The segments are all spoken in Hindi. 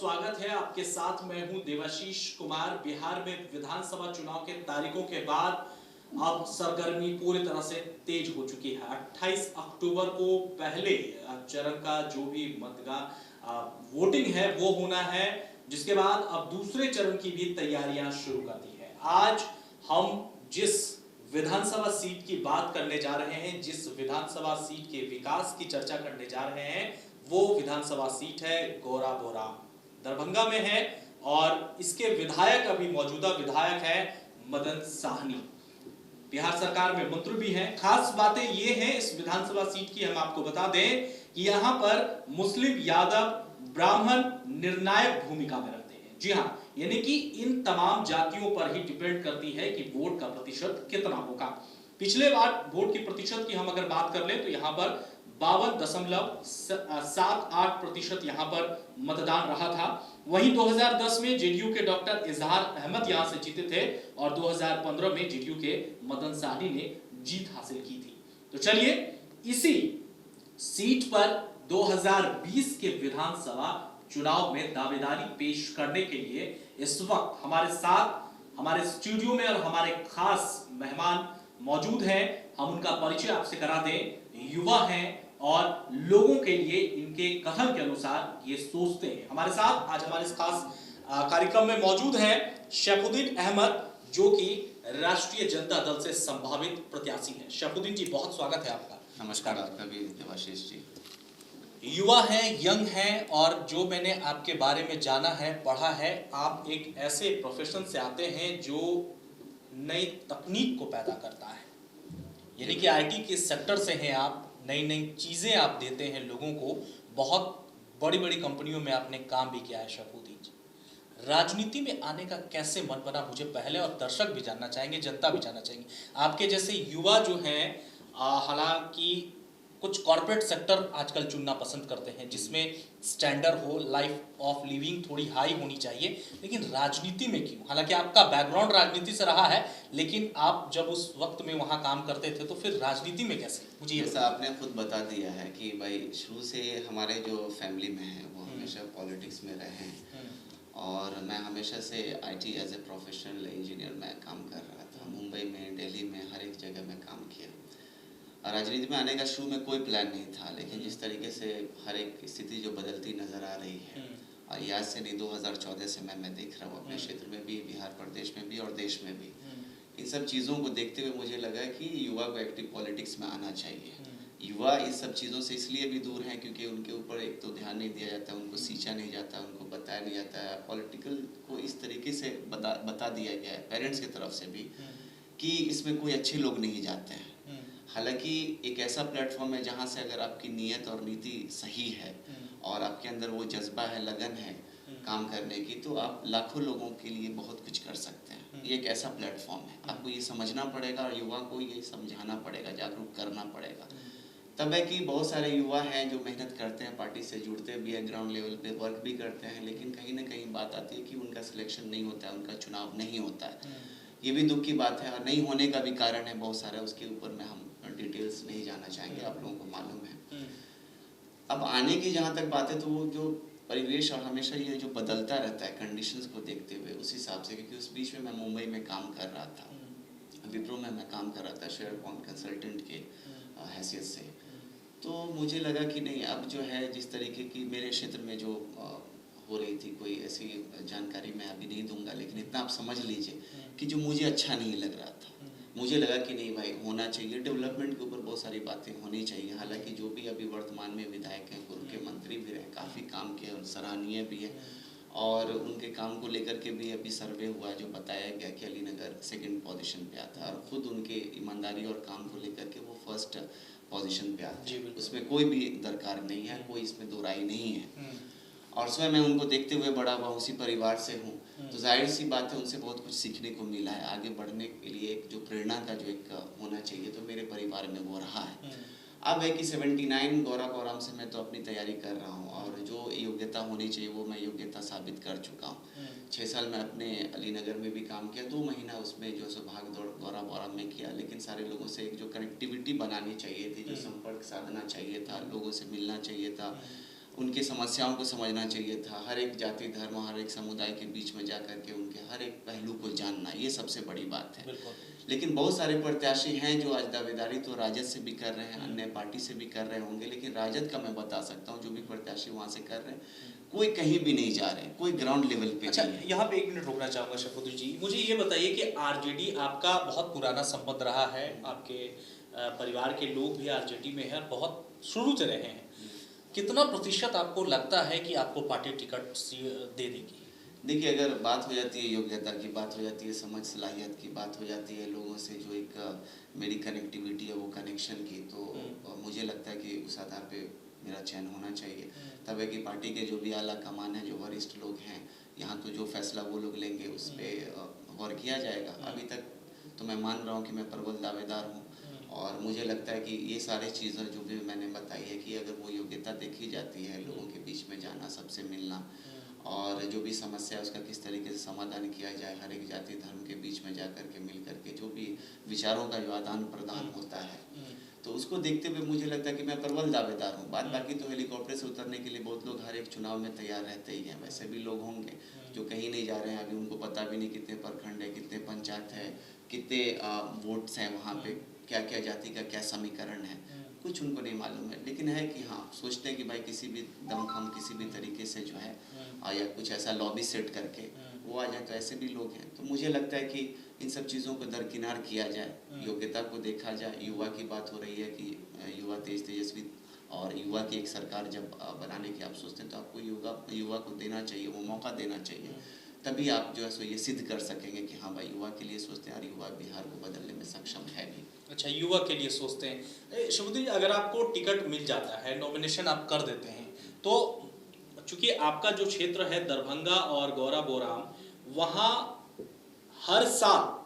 स्वागत है। आपके साथ मैं हूं देवाशीष कुमार। बिहार में विधानसभा चुनाव के तारीखों के बाद अब सरगर्मी पूरी तरह से तेज हो चुकी है। 28 अक्टूबर को पहले चरण का जो भी वोटिंग है वो होना है, जिसके बाद अब दूसरे चरण की भी तैयारियां शुरू कर दी है। आज हम जिस विधानसभा सीट की बात करने जा रहे हैं, जिस विधानसभा सीट के विकास की चर्चा करने जा रहे हैं, वो विधानसभा सीट है गौराबोरा, दरभंगा में है। और इसके विधायक, अभी मौजूदा विधायक है मदन साहनी, बिहार सरकार में मंत्री भी हैं। खास बातें ये हैं इस विधानसभा सीट की, हम आपको बता दें कि यहां पर मुस्लिम, यादव, ब्राह्मण निर्णायक भूमिका में रखते हैं। जी हां, यानी कि इन तमाम जातियों पर ही डिपेंड करती है कि वोट का प्रतिशत कितना होगा। पिछले बार वोट की प्रतिशत की हम अगर बात कर लें तो यहां पर 52.78% यहां पर मतदान रहा था। वहीं 2010 में जेडीयू के डॉक्टर इजहार अहमद यहां से जीते थे और 2015 में जेडीयू के मदन साहनी ने जीत हासिल की थी। तो चलिए इसी सीट पर 2020 के विधानसभा चुनाव में दावेदारी पेश करने के लिए इस वक्त हमारे साथ हमारे स्टूडियो में और हमारे खास मेहमान मौजूद हैं। हम उनका परिचय आपसे करा दें। युवा हैं और लोगों के लिए इनके कथन के अनुसार ये सोचते हैं। हमारे साथ आज हमारे इस खास कार्यक्रम में मौजूद हैं शैफुद्दीन अहमद, जो कि राष्ट्रीय जनता दल से संभावित प्रत्याशी हैं। शैफुद्दीन जी, बहुत स्वागत है आपका। नमस्कार। आपका भी देवाशीष जी। युवा हैं, यंग हैं, और जो मैंने आपके बारे में जाना है, पढ़ा है, आप एक ऐसे प्रोफेशन से आते हैं जो नई तकनीक को पैदा करता है। यानी कि आईटी के सेक्टर से हैं आप। नई नई चीजें आप देते हैं लोगों को। बहुत बड़ी बड़ी कंपनियों में आपने काम भी किया है शैफुद्दीन जी। राजनीति में आने का कैसे मन बना, मुझे पहले, और दर्शक भी जानना चाहेंगे, जनता भी जानना चाहेंगे। आपके जैसे युवा जो हैं, हालांकि कुछ कॉर्पोरेट सेक्टर आजकल चुनना पसंद करते हैं जिसमें स्टैंडर्ड हो, लाइफ ऑफ लिविंग थोड़ी हाई होनी चाहिए, लेकिन राजनीति में क्यों? हालांकि आपका बैकग्राउंड राजनीति से रहा है, लेकिन आप जब उस वक्त में वहां काम करते थे तो फिर राजनीति में कैसे? मुझे ये जैसा आपने खुद बता दिया है कि भाई शुरू से हमारे जो फैमिली में है वो हमेशा पॉलिटिक्स में रहे हैं, और मैं हमेशा से IT as a professional engineer मैं काम कर रहा था। मुंबई में, दिल्ली में, हर एक जगह में काम किया। और राजनीति में आने का शुरू में कोई प्लान नहीं था, लेकिन जिस तरीके से हर एक स्थिति जो बदलती नज़र आ रही है, और याद से नहीं 2014 से मैं देख रहा हूँ अपने क्षेत्र में भी, बिहार प्रदेश में भी और देश में भी। इन सब चीज़ों को देखते हुए मुझे लगा कि युवा को एक्टिव पॉलिटिक्स में आना चाहिए। युवा इस सब चीज़ों से इसलिए भी दूर हैं क्योंकि उनके ऊपर एक तो ध्यान नहीं दिया जाता, उनको सींचा नहीं जाता, उनको बताया नहीं जाता है। पॉलिटिकल को इस तरीके से बता दिया गया है पेरेंट्स की तरफ से भी कि इसमें कोई अच्छे लोग नहीं जाते हैं। हालांकि एक ऐसा प्लेटफॉर्म है जहाँ से अगर आपकी नीयत और नीति सही है और आपके अंदर वो जज्बा है, लगन है काम करने की, तो आप लाखों लोगों के लिए बहुत कुछ कर सकते हैं। ये एक ऐसा प्लेटफॉर्म है, आपको ये समझना पड़ेगा और युवा को ये समझाना पड़ेगा, जागरूक करना पड़ेगा। तब है कि बहुत सारे युवा हैं जो मेहनत करते हैं, पार्टी से जुड़ते भी हैं, ग्राउंड लेवल पे वर्क भी करते हैं, लेकिन कहीं ना कहीं बात आती है कि उनका सिलेक्शन नहीं होता है, उनका चुनाव नहीं होता है। ये भी दुख की बात है, और नहीं होने का भी कारण है बहुत सारा। उसके ऊपर में हम डिटेल्स नहीं जाना चाहेंगे, आप लोगों को मालूम है। अब आने की जहाँ तक बात है, तो वो जो परिवेश और हमेशा ये जो बदलता रहता है कंडीशंस को देखते हुए, उस हिसाब से, क्योंकि उस बीच में मैं मुंबई में काम कर रहा था, विप्रो में मैं काम कर रहा था शेयर पॉइंट कंसल्टेंट के हैसियत से। तो मुझे लगा कि नहीं, अब जो है जिस तरीके की मेरे क्षेत्र में जो हो रही थी, कोई ऐसी जानकारी मैं अभी नहीं दूंगा, लेकिन इतना आप समझ लीजिए कि जो मुझे अच्छा नहीं लग रहा था, मुझे लगा कि नहीं भाई, होना चाहिए डेवलपमेंट के ऊपर बहुत सारी बातें होनी चाहिए। हालांकि जो भी अभी वर्तमान में विधायक हैं, पूर्व के मंत्री भी रहे, काफ़ी काम किए और सराहनीय भी है, और उनके काम को लेकर के भी अभी सर्वे हुआ जो बताया गया कि अलीनगर सेकंड पोजीशन पे आता है, और खुद उनके ईमानदारी और काम को लेकर के वो फर्स्ट पोजीशन पे आते हैं। उसमें कोई भी दरकार नहीं है, कोई इसमें दो राय नहीं है। और स्वयं मैं उनको देखते हुए बड़ा हुआ, उसी परिवार से हूँ, तो जाहिर सी बात है उनसे बहुत कुछ सीखने को मिला है। आगे बढ़ने के लिए एक जो प्रेरणा का जो एक होना चाहिए, तो मेरे परिवार में वो रहा है। अब है कि 79 गौराबोराम से मैं तो अपनी तैयारी कर रहा हूँ, और जो योग्यता होनी चाहिए वो मैं योग्यता साबित कर चुका हूँ। 6 साल मैं अपने अलीनगर में भी काम किया, 2 महीना उसमें जो सो भाग दौड़ गौराबोराम में किया, लेकिन सारे लोगों से एक जो कनेक्टिविटी बनानी चाहिए थी, जो संपर्क साधना चाहिए था, लोगों से मिलना चाहिए था, उनकी समस्याओं को समझना चाहिए था, हर एक जाति धर्म हर एक समुदाय के बीच में जा कर के उनके हर एक पहलू को जानना, ये सबसे बड़ी बात है। लेकिन बहुत सारे प्रत्याशी हैं जो आज दावेदारी तो राजद से भी कर रहे हैं, अन्य पार्टी से भी कर रहे होंगे, लेकिन राजद का मैं बता सकता हूँ जो भी प्रत्याशी वहाँ से कर रहे हैं कोई कहीं भी नहीं जा रहे हैं, कोई ग्राउंड लेवल पे अच्छा, नहीं है। यहाँ पे 1 मिनट रुकना चाहूंगा शफकुद्दीन जी, मुझे ये बताइए कि आरजेडी आपका बहुत पुराना संबंध रहा है, आपके परिवार के लोग भी आरजेडी में हैं, बहुत शुरू से रहे हैं, कितना प्रतिशत आपको लगता है कि आपको पार्टी टिकट दे देगी? देखिए, अगर बात हो जाती है योग्यता की, बात हो जाती है समझ सलाहियत की, बात हो जाती है लोगों से जो एक मेरी कनेक्टिविटी है वो कनेक्शन की, तो मुझे लगता है कि उस आधार पे मेरा चयन होना चाहिए। तब है कि पार्टी के जो भी आला कमान है, जो वरिष्ठ लोग हैं, यहाँ तो जो फैसला वो लोग लेंगे उस पर गौर किया जाएगा। अभी तक तो मैं मान रहा हूँ कि मैं प्रबल दावेदार हूँ, और मुझे लगता है कि ये सारी चीज़ें जो भी मैंने बताई है कि अगर वो योग्यता देखी जाती है, लोगों के बीच में जाना, सबसे मिलना, और जो भी समस्या है उसका किस तरीके से समाधान किया जाए, हर एक जाति धर्म के बीच में जा कर के मिल कर के जो भी विचारों का जो आदान प्रदान होता है, तो उसको देखते हुए मुझे लगता है कि मैं प्रबल दावेदार हूँ। बात बाकी तो हेलीकॉप्टर से उतरने के लिए बहुत लोग हर एक चुनाव में तैयार रहते ही हैं, वैसे भी लोग होंगे जो कहीं नहीं जा रहे हैं, अभी उनको पता भी नहीं कितने प्रखंड है, कितने पंचायत है, कितने वोट्स हैं वहाँ पे, क्या क्या जाति का क्या समीकरण है, कुछ उनको नहीं मालूम है। लेकिन है कि हाँ, सोचते हैं कि भाई किसी भी दमखम किसी भी तरीके से जो है या कुछ ऐसा लॉबी सेट करके वो आ जाए, तो ऐसे भी लोग हैं। तो मुझे लगता है कि इन सब चीज़ों को दरकिनार किया जाए, योग्यता को देखा जाए। युवा की बात हो रही है कि युवा तेजस्वी, और युवा की एक सरकार जब बनाने की आप सोचते हैं तो आपको युवा को देना चाहिए, वो मौका देना चाहिए, तभी आप जो है सो ये सिद्ध कर सकेंगे कि हाँ भाई युवा के लिए सोचते हैं और युवा बिहार को बदलने में सक्षम है भी। अच्छा, युवा के लिए सोचते हैं। शफकुद्दीन जी, अगर आपको टिकट मिल जाता है, नॉमिनेशन आप कर देते हैं, तो चूंकि आपका जो क्षेत्र है दरभंगा और गौरा बोराम, वहाँ हर साल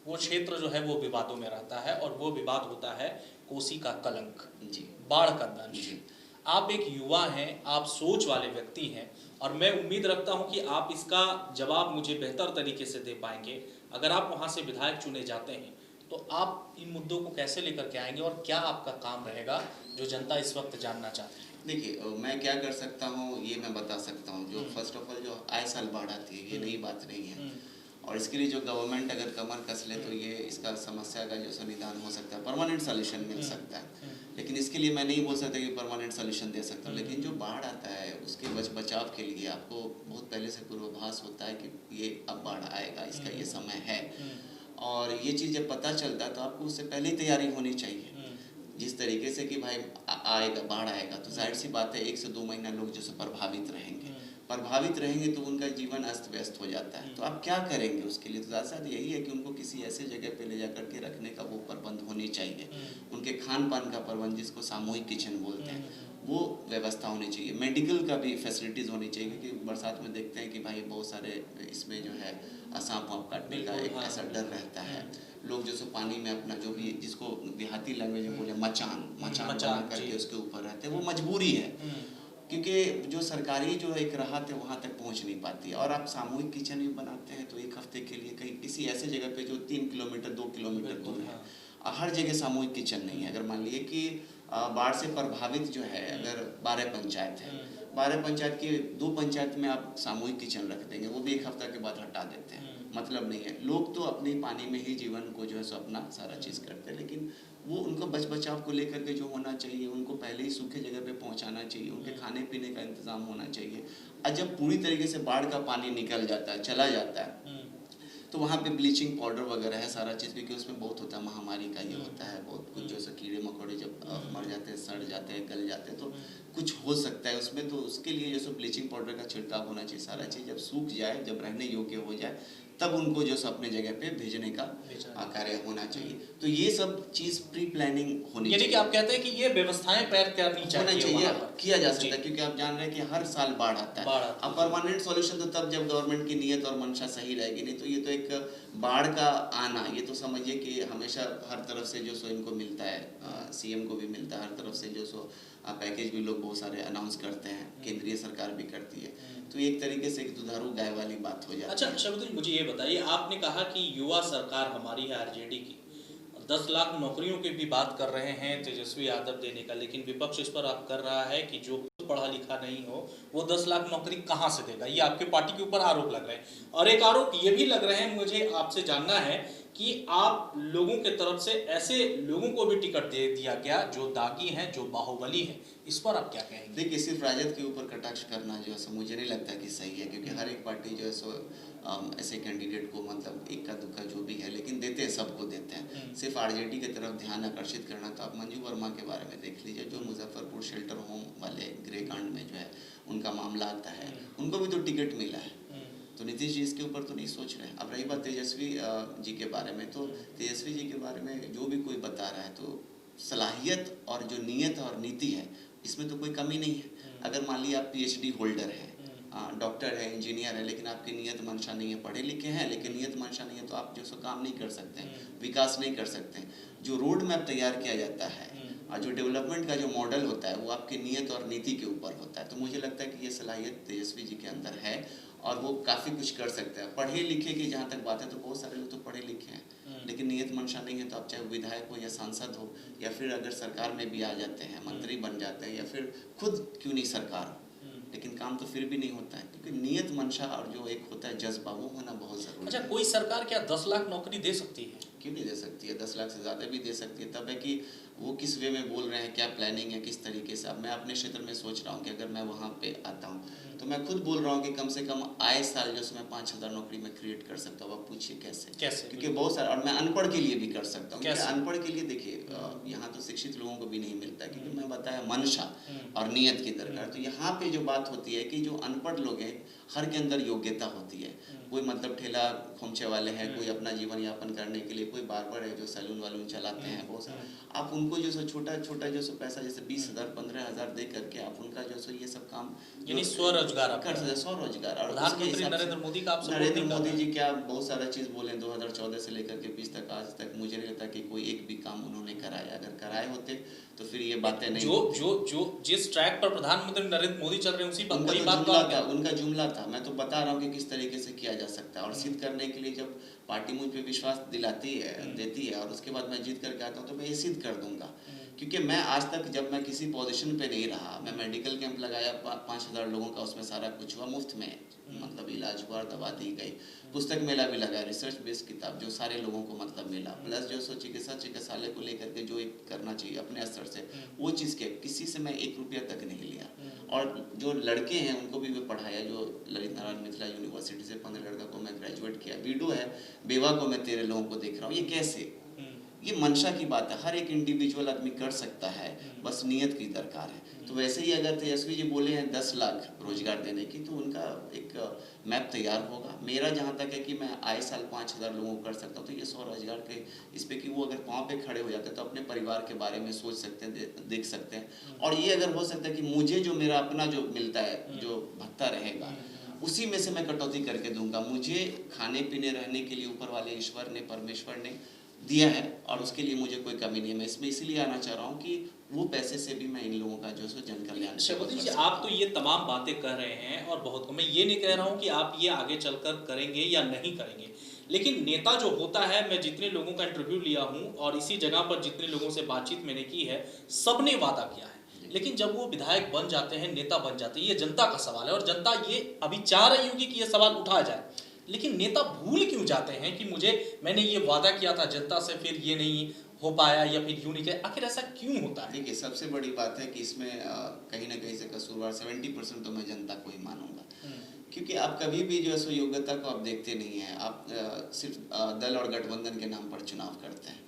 वो क्षेत्र जो है वो विवादों में रहता है, और वो विवाद होता है कोसी का कलंक, जी, बाढ़ का दंश। आप एक युवा हैं, आप सोच वाले व्यक्ति हैं, और मैं उम्मीद रखता हूं कि आप इसका जवाब मुझे बेहतर तरीके से दे पाएंगे। अगर आप वहां से विधायक चुने जाते हैं तो आप इन मुद्दों को कैसे लेकर के आएंगे, और क्या आपका काम रहेगा जो जनता इस वक्त जानना चाहती है? देखिए, मैं क्या कर सकता हूँ ये मैं बता सकता हूँ। जो फर्स्ट ऑफ ऑल जो आए साल बाढ़ आती है, ये नई बात नहीं है, और इसके लिए जो गवर्नमेंट अगर कमर कस ले तो ये इसका समस्या का जो समाधान हो सकता है, परमानेंट सोल्यूशन मिल सकता है। लेकिन इसके लिए मैं नहीं बोल सकता कि परमानेंट सोल्यूशन दे सकता हूँ। लेकिन जो बाढ़ आता है उसके बचाव के लिए आपको बहुत पहले से पूर्वाभास होता है कि ये अब बाढ़ आएगा, इसका ये समय है, और ये चीज़ जब पता चलता है तो आपको उससे पहले ही तैयारी होनी चाहिए। जिस तरीके से कि भाई आएगा, बाढ़ आएगा, तो जाहिर सी बात है 1 से 2 महीना लोग जो प्रभावित रहेंगे तो उनका जीवन अस्त व्यस्त हो जाता है। तो आप क्या करेंगे उसके लिए? तो ज़्यादा यही है कि उनको किसी ऐसे जगह पे ले जा कर के रखने का वो प्रबंध होनी चाहिए। उनके खान पान का प्रबंध, जिसको सामूहिक किचन बोलते हैं, वो व्यवस्था होनी चाहिए। मेडिकल का भी फैसिलिटीज़ होनी चाहिए, क्योंकि बरसात में देखते हैं कि भाई बहुत सारे इसमें जो है सांप वाप काटने का एक ऐसा डर रहता है। लोग जो सो पानी में अपना जो भी, जिसको देहाती लैंग्वेज में बोले मचान बना करके उसके ऊपर रहते हैं, वो मजबूरी है, क्योंकि जो सरकारी जो एक राहत है वहाँ तक पहुँच नहीं पाती। और आप सामूहिक किचन भी बनाते हैं तो एक हफ्ते के लिए कहीं किसी ऐसे जगह पे जो 3 किलोमीटर 2 किलोमीटर दूर है, हर जगह सामूहिक किचन नहीं है। अगर मान लिए कि बाढ़ से प्रभावित जो है अगर 12 पंचायत है, 12 पंचायत के 2 पंचायत में आप सामूहिक किचन रख देंगे, वो भी 1 हफ्ता के बाद हटा देते हैं, मतलब नहीं है। लोग तो अपने पानी में ही जीवन को जो है सो अपना सारा चीज़ करते हैं, लेकिन वो उनको बचाव को लेकर के जो होना चाहिए, उनको पहले ही सूखे जगह पे पहुंचाना चाहिए, उनके खाने पीने का इंतजाम होना चाहिए। और जब पूरी तरीके से बाढ़ का पानी निकल जाता है, चला जाता है, तो वहाँ पे ब्लीचिंग पाउडर वगैरह है सारा चीज़, क्योंकि उसमें बहुत होता है, महामारी का ये होता है बहुत कुछ, जैसे कीड़े मकोड़े जब मर जाते हैं, सड़ जाते हैं, गल जाते हैं, तो कुछ हो सकता है उसमें। तो उसके लिए जैसे ब्लीचिंग पाउडर का छिड़काव होना चाहिए। सारा चीज़ जब सूख जाए, जब रहने योग्य हो जाए, तब उनको जो अपने जगह पे भेजने का कार्य होना चाहिए। तो ये सब चीज़ प्री प्लानिंग होनी चाहिए। यानी कि आप कहते हैं कि ये व्यवस्थाएं पैर करनी चाहिए, किया जा सकता है, क्योंकि आप जान रहे हैं कि हर साल बाढ़ आता है। अब परमानेंट सॉल्यूशन तो तब जब गवर्नमेंट की नीयत और मंशा सही रहेगी, नहीं तो ये तो एक बाढ़ का आना, ये तो समझिए कि हमेशा हर तरफ से जो सो इनको मिलता है, सीएम को भी मिलता है, हर तरफ से जो सो पैकेज भी लोग बहुत सारे अनाउंस करते हैं, केंद्रीय सरकार भी करती है, तो एक तरीके से एक दुधारू गाय वाली बात हो जाती है। अच्छा शफकुद्दीन, मुझे ये बताइए, आपने कहा कि युवा सरकार हमारी है आरजेडी की, 10 लाख नौकरियों की भी बात कर रहे हैं तेजस्वी यादव देने का, लेकिन विपक्ष इस पर आप कर रहा है कि जो पढ़ा लिखा नहीं हो, वो 10 लाख नौकरी कहाँ से देगा? ये आपके पार्टी के ऊपर आरोप लग रहे हैं। और एक आरोप ये भी लग रहे हैं, मुझे आपसे जानना है कि आप लोगों के तरफ से ऐसे लोगों को भी टिकट दे दिया गया जो दागी हैं, जो बाहुबली हैं। इस पर आप क्या कहेंगे? देखिए, सिर्फ राजद के ऊपर कटाक्ष करना जो है सो मुझे नहीं लगता कि सही है, क्योंकि हर एक पार्टी जो है सो ऐसे कैंडिडेट को मतलब इक्का दुक्का जो भी है, लेकिन देते हैं, सबको देते हैं। सिर्फ आरजेडी की तरफ ध्यान आकर्षित करना, तो आप मंजू वर्मा के बारे में देख लीजिए, जो मुजफ्फरपुर शेल्टर होम वाले गृह कांड में जो है उनका मामला आता है, उनको भी तो टिकट मिला है। तो नीतीश जी इसके ऊपर तो नहीं सोच रहे हैं। अब रही बात तेजस्वी जी के बारे में, तो तेजस्वी जी के बारे में जो भी कोई बता रहा है, तो सलाहियत और जो नीयत और नीति है, इसमें तो कोई कमी नहीं है। अगर मान लिया आप PhD होल्डर है, डॉक्टर है, इंजीनियर है, लेकिन आपकी नीयत मंशा नहीं है, पढ़े लिखे हैं लेकिन नीयत मंशा नहीं है, तो आप जो सो काम नहीं कर सकते हैं, विकास नहीं कर सकते हैं। जो रोड मैप तैयार किया जाता है और जो डेवलपमेंट का जो मॉडल होता है, वो आपकी नीयत और नीति के ऊपर होता है। तो मुझे लगता है कि ये सलाहियत तेजस्वी जी के अंदर है और वो काफ़ी कुछ कर सकते हैं। पढ़े लिखे की जहाँ तक बात है, तो बहुत सारे लोग तो पढ़े लिखे हैं, लेकिन नियत मंशा नहीं है। तो आप चाहे विधायक हो या सांसद हो, या फिर अगर सरकार में भी आ जाते हैं, मंत्री बन जाते हैं, या फिर खुद क्यों नहीं सरकार हो, लेकिन काम तो फिर भी नहीं होता है, क्योंकि नियत मंशा और जो एक होता है जज्बा, वो होना बहुत ज़रूरी है। अच्छा, कोई सरकार क्या 10 लाख नौकरी दे सकती है? क्यों नहीं दे सकती है? 10 लाख से ज़्यादा भी दे सकती है। तब है कि वो किस वे में बोल रहे हैं, क्या प्लानिंग है, किस तरीके से। अब मैं अपने क्षेत्र में सोच रहा हूँ कि अगर मैं वहाँ पे आता हूँ, तो मैं खुद बोल रहा हूँ कि कम से कम आए साल जो मैं 5,000 नौकरी में क्रिएट कर सकता हूँ। आप पूछिए कैसे? क्योंकि बहुत सारा, और मैं अनपढ़ के लिए भी कर सकता हूँ। क्योंकि अनपढ़ के लिए देखिए, यहाँ तो शिक्षित लोगों को भी नहीं मिलता, क्योंकि मैं बताया मंशा और नियत की दरकार। तो यहाँ पे जो बात होती है कि जो अनपढ़ लोग हैं, हर के अंदर योग्यता होती है। कोई मतलब ठेला खोमचे वाले हैं, कोई अपना जीवन यापन करने के लिए, कोई बार्बर है जो सैलून वालून चलाते हैं, बहुत सारा। आप उनको जो सो छोटा छोटा जो सो पैसा, जैसे 20,000 15,000 दे करके आप उनका जो सो ये सब काम, यानी स्वरोजगार कर सकते, स्वरोजगार। और प्रधानमंत्री नरेंद्र मोदी का आप नरेंद्र मोदी जी क्या बहुत सारा चीज़ बोले 2014 से लेकर के 20 तक, आज तक मुझे नहीं लगता कि कोई एक भी काम उन्होंने कराया। अगर कराए होते तो फिर ये बातें नहीं जो जिस ट्रैक पर प्रधानमंत्री नरेंद्र मोदी चल रहे हैं, उसी पर उनका जुमला था, उनका जुमला था। मैं तो बता रहा हूँ कि किस तरीके से किया जा सकता है। और सिद्ध करने के लिए जब पार्टी मुझ पे विश्वास दिलाती है, देती है, और उसके बाद मैं जीत करके आता हूँ, तो मैं ये सिद्ध कर दूंगा। क्योंकि मैं आज तक जब मैं किसी पोजीशन पे नहीं रहा, मैं मेडिकल कैंप लगाया 5,000 लोगों का, उसमें सारा कुछ हुआ मुफ्त में, मतलब इलाज हुआ, दवा दी गई। पुस्तक मेला भी लगा, रिसर्च बेस्ड किताब जो सारे लोगों को मतलब मिला, प्लस जो सो चिकित्सालय को लेकर के जो एक करना चाहिए अपने स्तर से, वो चीज़ के किसी से मैं 1 रुपया तक नहीं लिया। और जो लड़के हैं उनको भी मैं पढ़ाया, जो ललित नारायण मिथिला यूनिवर्सिटी से 15 लड़का को मैं ग्रेजुएट किया। बीडो है, बेवा को मैं 13 लोगों को देख रहा हूँ। ये कैसे? ये मंशा की बात है, हर एक इंडिविजुअल आदमी कर सकता है, बस नियत की दरकार है। तो वैसे ही अगर तेजस्वी जी बोले हैं 10 लाख रोजगार देने की, तो उनका एक मैप तैयार होगा। मेरा जहाँ तक है कि मैं आए साल 5,000 लोगों को कर सकता हूँ, तो ये स्वरोजगार के इस पे कि वो अगर पाँव पे खड़े हो जाते हैं, तो अपने परिवार के बारे में सोच सकते हैं, देख सकते हैं। और ये अगर हो सकता है कि मुझे जो मेरा अपना जो मिलता है, जो भत्ता रहेगा, उसी में से मैं कटौती करके दूंगा। मुझे खाने पीने रहने के लिए ऊपर वाले ईश्वर ने, परमेश्वर ने दिया है, और उसके लिए मुझे कोई कमी नहीं है। मैं इसमें इसीलिए आना चाह रहा हूँ कि वो पैसे से भी मैं इन लोगों का जो सो जन कल्याण। शेखोती जी, आप तो ये तमाम बातें कर रहे हैं, और बहुत को मैं ये नहीं कह रहा हूँ कि आप ये आगे चलकर करेंगे या नहीं करेंगे, लेकिन नेता जो होता है, मैं जितने लोगों का इंटरव्यू लिया हूँ और इसी जगह पर जितने लोगों से बातचीत मैंने की है, सबने वादा किया है, लेकिन जब वो विधायक बन जाते हैं, नेता बन जाते हैं, ये जनता का सवाल है, और जनता ये अभी चाह रही होगी कि ये सवाल उठाया जाए, लेकिन नेता भूल क्यों जाते हैं कि मैंने ये वादा किया था जनता से, फिर ये नहीं हो पाया, या फिर यूं नहीं किया? आखिर ऐसा क्यों होता है? देखिए, सबसे बड़ी बात है कि इसमें कहीं ना कहीं से कसूरवार 70% तो मैं जनता को ही मानूंगा। क्योंकि आप कभी भी जो है सो योग्यता को आप देखते नहीं हैं। आप सिर्फ दल और गठबंधन के नाम पर चुनाव करते हैं।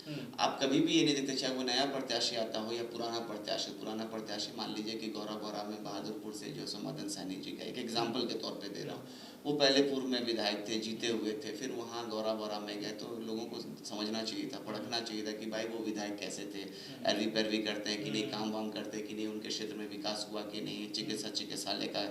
आप कभी भी ये नहीं देखते, चाहे वो नया प्रत्याशी आता हो या पुराना प्रत्याशी। मान लीजिए कि गौराबोरा में बहादुरपुर से जो सो मदन सैनी जी का एक एग्जाम्पल के तौर पे दे रहा हूँ, वो पहले पूर्व में विधायक थे, जीते हुए थे, फिर वहाँ गौराबोरा में गए, तो लोगों को समझना चाहिए था, परखना चाहिए था कि भाई वो विधायक कैसे थे, एरवी पैरवी करते हैं कि नहीं, काम वाम करते हैं कि नहीं, उनके क्षेत्र में विकास हुआ कि नहीं, चिकित्सालय का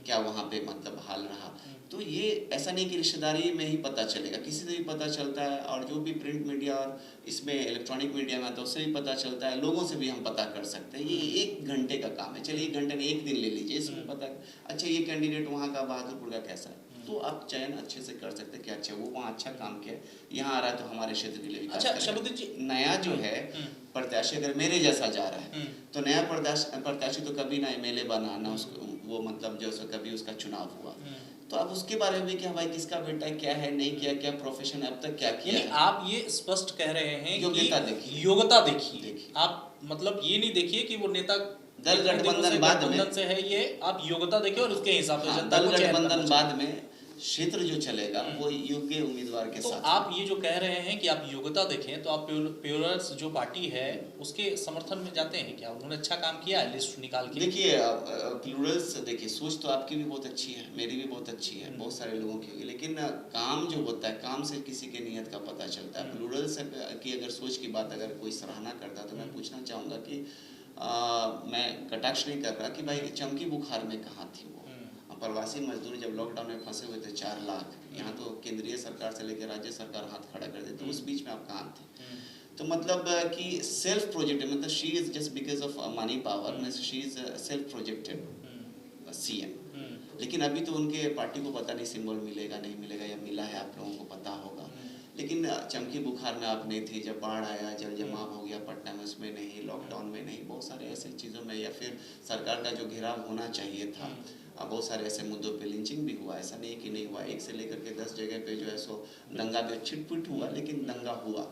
क्या वहाँ पे मतलब हाल रहा। तो ये ऐसा नहीं कि रिश्तेदारी में ही पता चलेगा, किसी से भी पता चलता है, और जो भी प्रिंट मीडिया और इसमें इलेक्ट्रॉनिक मीडिया में आता है उससे भी पता चलता है, लोगों से भी हम पता कर सकते हैं। ये 1 घंटे का काम है, चलिए 1 घंटे में 1 दिन ले लीजिए, इसमें पता अच्छा ये कैंडिडेट वहाँ का बहादुरपुर का कैसा है, तो आप चयन अच्छे से कर सकते हैं कि अच्छा वो वहाँ अच्छा काम किया, यहाँ आ रहा है तो हमारे क्षेत्र के लिए विकास अच्छा करेगा। शबुद्दीन जी, नया जो है प्रत्याशी अगर मेरे जैसा जा रहा है तो नया प्रत्याशी तो कभी ना एमएलए बना ना उसको वो मतलब जो कभी उसका चुनाव हुआ, तो आप उसके बारे में क्या भाई किसका बेटा क्या है नहीं किया, क्या प्रोफेशन अब तक क्या किया यानी है। आप ये स्पष्ट कह रहे हैं योग्यता कि देखिए, योग्यता देखिए, देखिए। आप मतलब ये नहीं देखिए कि वो नेता दल इतने दिनों से गठबंधन बाद में गठबंधन से है, ये आप योग्यता देखिए और उसके हिसाब से हाँ, जनता दल को चयन करना गठबंधन चाहिए। बाद में क्षेत्र जो चलेगा वो योग्य उम्मीदवार के तो साथ आप ये जो कह रहे हैं कि आप योग्यता देखें, तो आप प्योरर्स जो पार्टी है उसके समर्थन में जाते हैं क्या? उन्होंने अच्छा काम किया है लिस्ट निकाल के? देखिए प्लूरल्स देखिए सोच तो आपकी भी बहुत अच्छी है, मेरी भी बहुत अच्छी है, बहुत सारे लोगों की होगी, लेकिन काम जो होता है काम से किसी के नियत का पता चलता है। प्लूरल्स की अगर सोच की बात अगर कोई सराहना करता तो मैं पूछना चाहूँगा कि मैं कटाक्ष नहीं कर रहा कि भाई चमकी बुखार में कहाँ थी वो प्रवासी मजदूर जब लॉकडाउन में फंसे हुए थे 4 लाख, यहाँ तो केंद्रीय सरकार से लेकर राज्य सरकार हाथ खड़ा कर देती, तो उस बीच में आप कहाँ थे। तो मतलब कि सेल्फ प्रोजेक्टेड मतलब she is just because of money power में she is self projected CM, लेकिन अभी तो उनके पार्टी को पता नहीं सिंबल मिलेगा नहीं मिलेगा या मिला है आप लोगों को पता होगा, लेकिन चमकी बुखार में आप नहीं थी, जब बाढ़ आया जल जमाव हो गया पटना में उसमें नहीं, लॉकडाउन में नहीं, बहुत सारे ऐसे चीज़ों में, या फिर सरकार का जो घेराव होना चाहिए था बहुत सारे ऐसे मुद्दों पे लिंचिंग भी हुआ, ऐसा नहीं कि नहीं हुआ, 1 से लेकर के 10 जगह पे जो है सो दंगा भी छिटपुट हुआ, लेकिन दंगा हुआ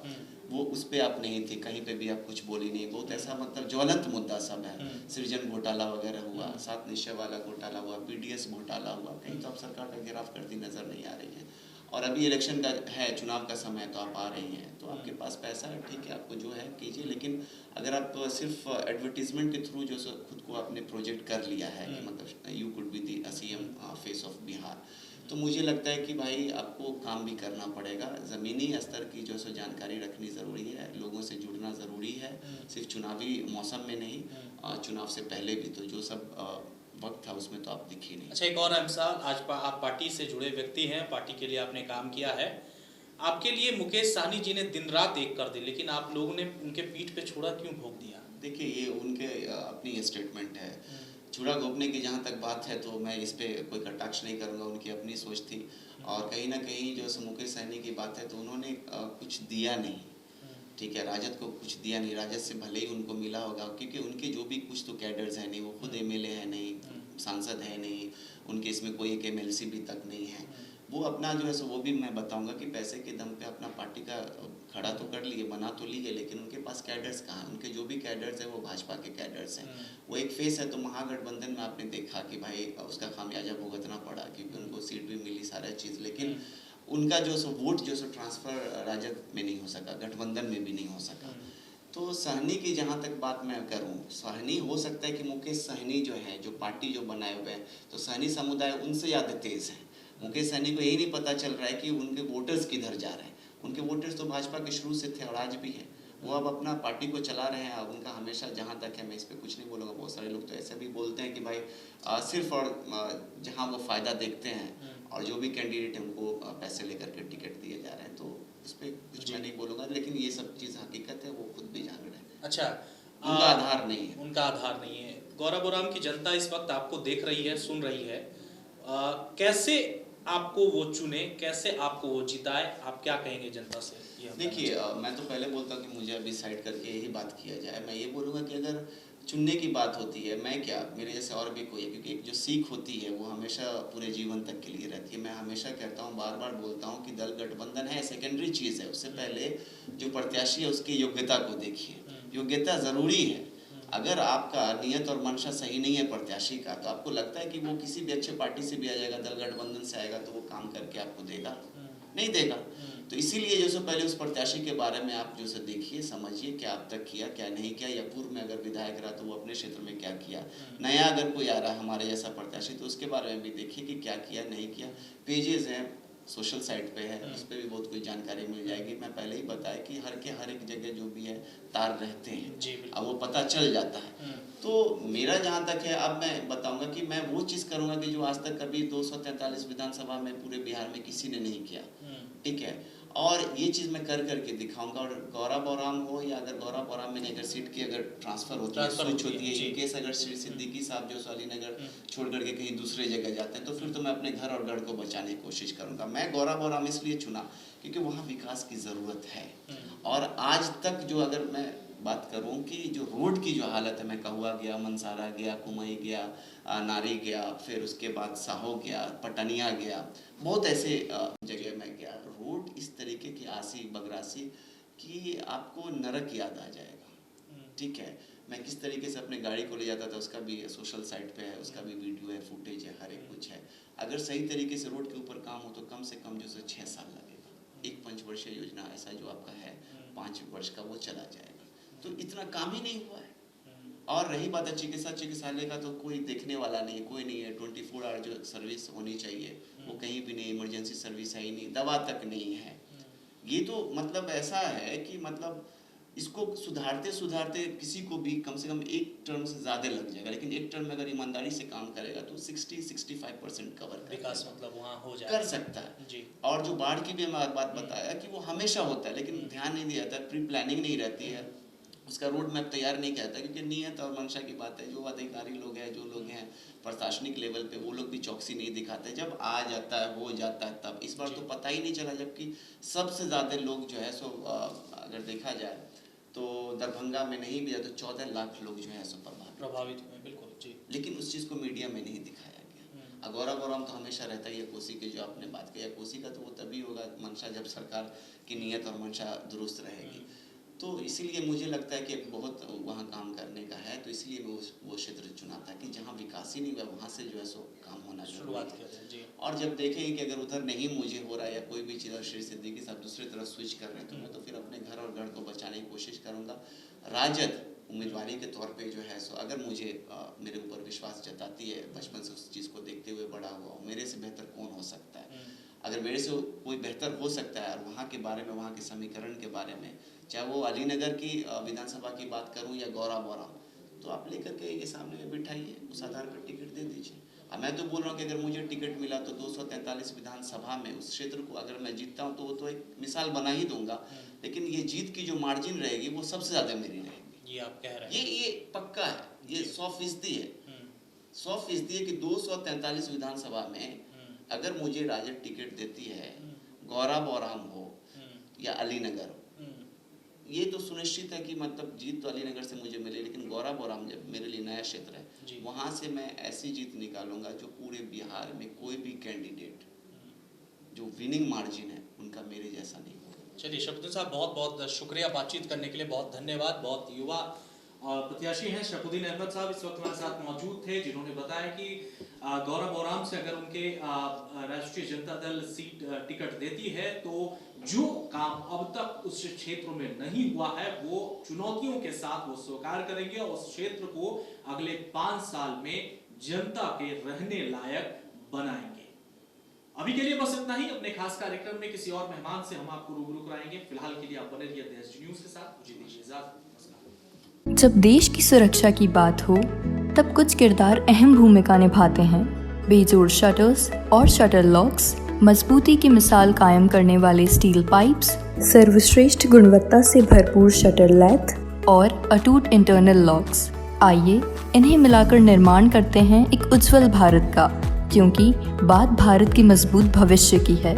वो उस पे आप नहीं थे, कहीं पे भी आप कुछ बोली नहीं, बहुत ऐसा मतलब ज्वलंत मुद्दा सब है, सृजन घोटाला वगैरह हुआ, 7 निश्चय वाला घोटाला हुआ, पीडीएस घोटाला हुआ, कहीं तो आप सरकार का घेराव करती नजर नहीं आ रही है। और अभी इलेक्शन का है, चुनाव का समय, तो आप आ रही हैं, तो आपके पास पैसा है, ठीक है, आपको जो है कीजिए, लेकिन अगर आप सिर्फ एडवर्टीजमेंट के थ्रू जो खुद को आपने प्रोजेक्ट कर लिया है कि मतलब you could be the CM face of Bihar, तो मुझे लगता है कि भाई आपको काम भी करना पड़ेगा, ज़मीनी स्तर की जो सो जानकारी रखनी ज़रूरी है, लोगों से जुड़ना ज़रूरी है, सिर्फ चुनावी मौसम में नहीं, चुनाव से पहले भी, तो जो सब वक्त था उसमें तो आप दिखी नहीं। अच्छा, एक और अहम सवाल, आज आप पार्टी से जुड़े व्यक्ति हैं, पार्टी के लिए आपने काम किया है, आपके लिए मुकेश सहनी जी ने दिन रात एक कर दी, लेकिन आप लोगों ने उनके पीठ पे छुरा क्यों भोंक दिया? देखिए ये उनके अपनी स्टेटमेंट है, छुरा घोंपने की जहाँ तक बात है तो मैं इस पर कोई कटाक्ष नहीं करूँगा, उनकी अपनी सोच थी, और कहीं ना कहीं जो मुकेश सहनी की बात है तो उन्होंने कुछ दिया नहीं, ठीक है, राजद को कुछ दिया नहीं, राजद से भले ही उनको मिला होगा, क्योंकि उनके जो भी कुछ तो कैडर्स हैं नहीं, वो खुद एमएलए है नहीं, सांसद है नहीं, उनके इसमें कोई एक एमएलसी भी तक नहीं है, वो अपना जो है सो वो भी मैं बताऊंगा कि पैसे के दम पे अपना पार्टी का खड़ा तो कर लिए, बना तो लिए, लेकिन उनके पास कैडर्स कहाँ हैं, उनके जो भी कैडर्स हैं वो भाजपा के कैडर्स हैं, वो एक फेस है, तो महागठबंधन में आपने देखा कि भाई उसका खामियाजा भुगतना पड़ा, क्योंकि उनको सीट भी मिली सारा चीज़, लेकिन उनका जो सो वोट जो सो ट्रांसफ़र राजद में नहीं हो सका, गठबंधन में भी नहीं हो सका। तो सहनी की जहाँ तक बात मैं करूँ, सहनी हो सकता है कि मुकेश सहनी जो है, जो पार्टी जो बनाए हुए हैं, तो सहनी समुदाय उनसे ज़्यादा तेज़ है, मुकेश सहनी को यही नहीं पता चल रहा है कि उनके वोटर्स किधर जा रहे हैं, उनके वोटर्स तो भाजपा के शुरू से थे और आज भी हैं, वो अब अपना पार्टी को चला रहे हैं, अब उनका हमेशा जहाँ तक है, मैं इस पर कुछ नहीं बोलूँगा, बहुत सारे लोग तो ऐसे भी बोलते हैं कि भाई सिर्फ और जहाँ वो फ़ायदा देखते हैं और जो भी कैंडिडेट है उनको पैसे लेकर के टिकट दिए जा रहे हैं, तो उस पर कुछ मैं नहीं बोलूँगा, लेकिन ये सब चीज़ हकीकत है, वो खुद भी जान रहे हैं। अच्छा, उनका आधार नहीं है, उनका आधार नहीं है। गौराबोराम की जनता इस वक्त आपको देख रही है, सुन रही है, कैसे आपको वो चुने, कैसे आपको वो जिताए, आप क्या कहेंगे जनता से? देखिए मैं तो पहले बोलता हूँ कि मुझे अभी साइड करके यही बात किया जाए, मैं ये बोलूँगा कि अगर चुनने की बात होती है, मैं क्या, मेरे जैसे और भी कोई है, क्योंकि एक जो सीख होती है वो हमेशा पूरे जीवन तक के लिए रहती है। मैं हमेशा कहता हूँ, बार बार बोलता हूँ कि दल गठबंधन है सेकेंडरी चीज़ है, उससे पहले जो प्रत्याशी है उसकी योग्यता को देखिए, योग्यता ज़रूरी है। अगर आपका नियत और मंशा सही नहीं है प्रत्याशी का, तो आपको लगता है कि वो किसी भी अच्छे पार्टी से भी आ जाएगा, दल गठबंधन से आएगा तो वो काम करके आपको देगा, नहीं देगा। तो इसीलिए जो सो पहले उस प्रत्याशी के बारे में आप जो सो देखिए, समझिए क्या अब तक किया, क्या नहीं किया, या पूर्व में अगर विधायक रहा तो वो अपने क्षेत्र में क्या किया, नया अगर कोई आ रहा है हमारे जैसा प्रत्याशी तो उसके बारे में भी देखिए कि क्या किया नहीं किया। पेजेस हैं, सोशल साइट पे है, उस पर भी बहुत कुछ जानकारी मिल जाएगी। मैं पहले ही बताया कि हर एक जगह जो भी है तार रहते हैं, अब वो पता चल जाता है। तो मेरा जहाँ तक है, अब मैं बताऊंगा कि मैं वो चीज़ करूँगा कि जो आज तक कभी 243 विधानसभा में पूरे बिहार में किसी ने नहीं किया, ठीक है। और ये चीज़ मैं कर करके दिखाऊंगा। और गौरा बौराम हो या अगर गौरा बौराम में अगर सीट की अगर ट्रांसफ़र होती है, स्विच होती है, इन केस अगर श्री सिद्दीकी साहब जो अलीनगर छोड़ करके कहीं दूसरे जगह जाते हैं तो फिर तो मैं अपने घर और गढ़ को बचाने की कोशिश करूंगा। मैं गौरा बौराम इसलिए चुना क्योंकि वहाँ विकास की ज़रूरत है। और आज तक जो अगर मैं बात करूं कि जो रोड की जो हालत है, मैं कहुआ गया, मनसारा गया, कुमई गया, नारी गया, फिर उसके बाद साहो गया, पटनिया गया, बहुत ऐसे जगह में गया। रोड इस तरीके की आसी बगरासी कि आपको नरक याद आ जाएगा। ठीक है, मैं किस तरीके से अपने गाड़ी को ले जाता था उसका भी सोशल साइट पे है, उसका भी वीडियो है, फुटेज है, हर एक कुछ है। अगर सही तरीके से रोड के ऊपर काम हो तो कम से कम जो 6 साल लगेगा। एक पंचवर्षीय योजना ऐसा जो आपका है 5 वर्ष का, वो चला जाएगा। तो इतना काम ही नहीं हुआ है। और रही बात है चिकित्सालय का, तो कोई देखने वाला नहीं है, कोई नहीं है। 24 आवर जो सर्विस होनी चाहिए वो कहीं भी नहीं, इमरजेंसी सर्विस है ही नहीं, दवा तक नहीं है। ये तो मतलब ऐसा है कि मतलब इसको सुधारते सुधारते किसी को भी कम से कम एक टर्म से ज़्यादा लग जाएगा, लेकिन एक टर्म में अगर ईमानदारी से काम करेगा तो 60-65% कवर विकास मतलब वहाँ हो जाएगा, कर सकता है जी। और जो बाढ़ की भी मैं बात बताया कि वो हमेशा होता है, लेकिन ध्यान नहीं दिया जाता, प्री प्लानिंग नहीं रहती है, उसका रोड मैप तैयार नहीं किया जाता, क्योंकि नियत और मंशा की बात है। जो अधिकारी लोग हैं, जो लोग हैं प्रशासनिक लेवल पे, वो लोग भी चौकसी नहीं दिखाते। जब आ जाता है, हो जाता है, तब इस बार तो पता ही नहीं चला। जबकि सबसे ज़्यादा लोग जो है सो अगर देखा जाए तो दरभंगा में नहीं भी है तो 14 लाख लोग जो है सो प्रभावित हुए, बिल्कुल जी। लेकिन उस चीज़ को मीडिया में नहीं दिखाया गया। गौरा बौराम तो हमेशा रहता ही है। कोसी की जो आपने बात की, कोसी का तो वो तभी होगा मंशा जब सरकार की नीयत और मंशा दुरुस्त रहेगी। तो इसीलिए मुझे लगता है कि बहुत वहाँ काम करने का है, तो इसलिए मैं वो क्षेत्र चुना था कि जहाँ विकास ही नहीं हुआ वहाँ से जो है सो काम होना शुरुआत करें जी। और जब देखेंगे कि अगर उधर नहीं मुझे हो रहा है या कोई भी चीज़, श्री सिद्दीकी साहब दूसरी तरफ स्विच कर रहे हैं, तो मैं तो फिर अपने घर और गढ़ को बचाने की कोशिश करूँगा। राजद उम्मीदवारी के तौर पे जो है सो अगर मुझे मेरे ऊपर विश्वास जताती है, बचपन से उस चीज़ को देखते हुए बड़ा हुआ, मेरे से बेहतर कौन हो सकता है। अगर मेरे से कोई बेहतर हो सकता है और वहाँ के बारे में, वहाँ के समीकरण के बारे में, चाहे वो अलीनगर की विधानसभा की बात करूँ या गौरा बौराम, तो आप लेकर के ये सामने में बिठाइए, उस आधार पर टिकट दे दीजिए। अब मैं तो बोल रहा हूँ कि अगर मुझे टिकट मिला तो 243 विधानसभा में उस क्षेत्र को अगर मैं जीतता हूँ तो वो तो एक मिसाल बना ही दूंगा, लेकिन ये जीत की जो मार्जिन रहेगी वो सबसे ज़्यादा मेरी रहेगी। ये आप कह रहे हैं, ये पक्का है, ये 100% है। 100% है कि 243 विधानसभा में अगर मुझे राजद टिकट देती है, गौरा बौराम हो या अलीनगर हो, ये तो सुनिश्चित है कि मतलब जीत तो अलीनगर से मुझे मिले, लेकिन गौरा बौराम जब मेरे लिए नया क्षेत्र है, वहाँ से मैं ऐसी जीत निकालूंगा जो पूरे बिहार में कोई भी कैंडिडेट जो विनिंग मार्जिन है उनका मेरे जैसा नहीं होगा। चलिए शरफुद्दीन साहब, बहुत बहुत शुक्रिया बातचीत करने के लिए, बहुत धन्यवाद। बहुत युवा और प्रत्याशी हैं शरफुद्दीन अहमद साहब, इस वक्त हमारे साथ मौजूद थे, जिन्होंने बताया कि गौरा बौराम से अगर उनके राष्ट्रीय जनता दल सीट टिकट देती है तो जो काम अब तक उस क्षेत्र में नहीं हुआ है वो चुनौतियों के साथ वो स्वीकार करेंगे और उस क्षेत्र को अगले 5 साल में जनता के रहने लायक बनाएंगे। अभी के लिए बस इतना ही। अपने खास कार्यक्रम में किसी और मेहमान से हम आपको रूबरू कराएंगे। फिलहाल के लिए आप बने रहिए देश न्यूज के साथ। मुझे दीजिए इजाजत। जब देश की सुरक्षा की बात हो तब कुछ किरदार अहम भूमिका निभाते हैं। बेजोड़ शटर्स और शटर लॉक्स, मजबूती की मिसाल कायम करने वाले स्टील पाइप्स, सर्वश्रेष्ठ गुणवत्ता से भरपूर शटर लैथ और अटूट इंटरनल लॉक्स। आइए इन्हें मिलाकर निर्माण करते हैं एक उज्जवल भारत का, क्योंकि बात भारत की मजबूत भविष्य की है।